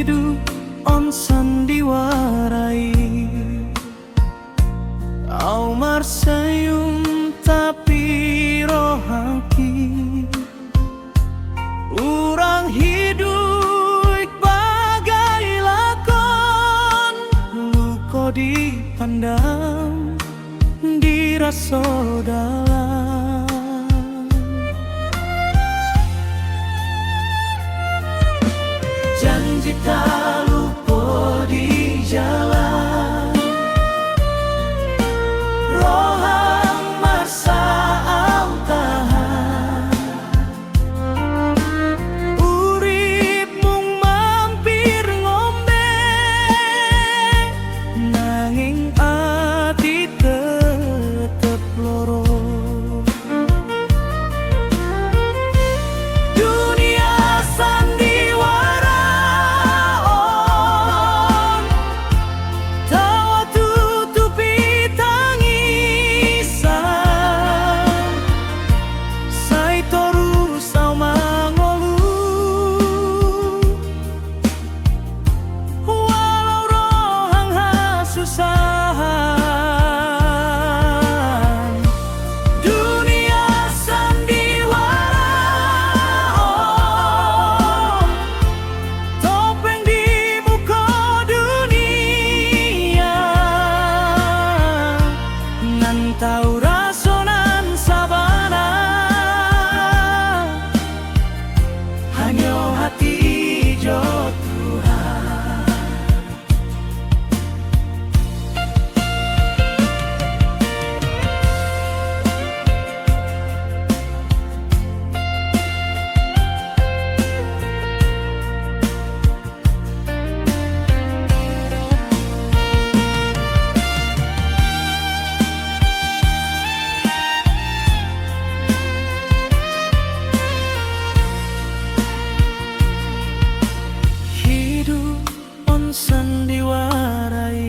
hidup on sandiwarai. Au marsayum tapi rohangki, urang hidup bagai lakon, luko dipandang dirasa dalam. Janji tak lupa di jalan, rohang masa au tahan. Urip mung mampir ngombe, nanging ati tetep loro. Dunia sandiwara on, tawa tutupi tangisan. Sai toru sau mangolu, walau rohang hasusahan. Dunia sandiwara on, topeng di muka dunia, nan tau rasonan sabana, hanya hati ijo Tuhan. Hidup on sandiwarai,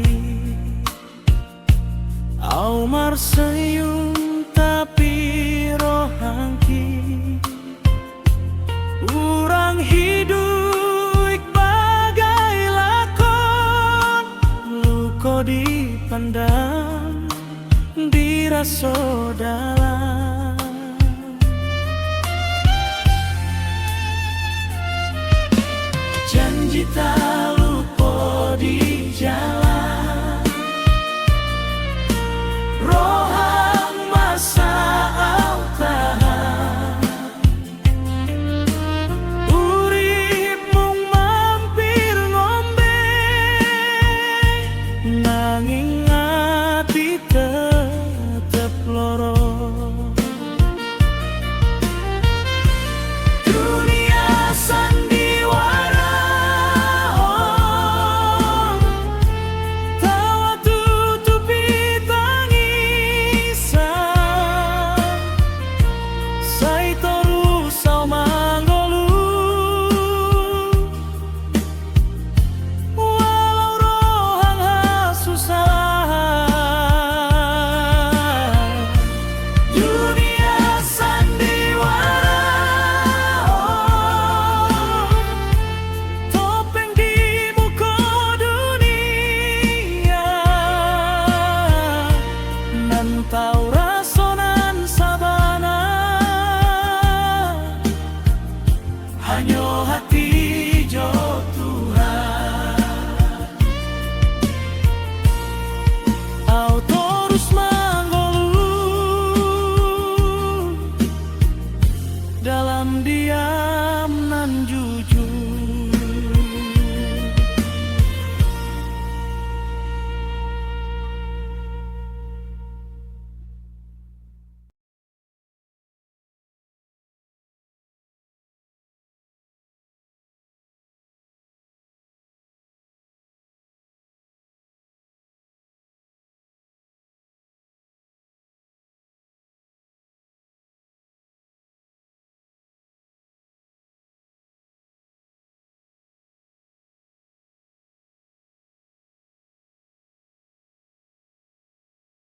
au marsayum tapi rohangki, urang hidup bagai lakon, luko dipandang dirasa dalam.